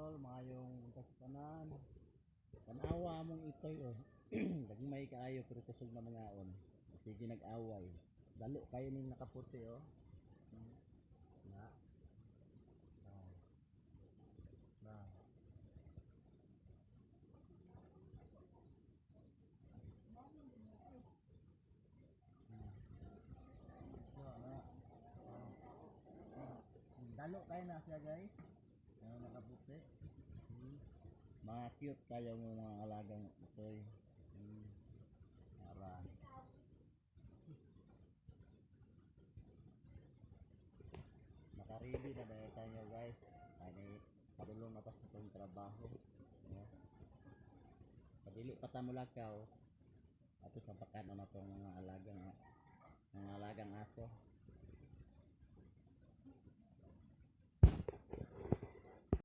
idol, mayong kasanan. Tanawa mong itoy oh. May kaayo pero kusog na mga on. Sige nag-away. Dalo kayo ning nakaputi oh. Na. Ah. Na. So, na. Dalo kayo na siya guys. Ano nakaputi. Mga cute kayo ng mga alagang itoy. Ara. Naka-ready na dahil tayo guys. Ay padulong atas itong trabaho. Yeah. Padili patamulakaw. At sa pakan na itong mga alagang aso.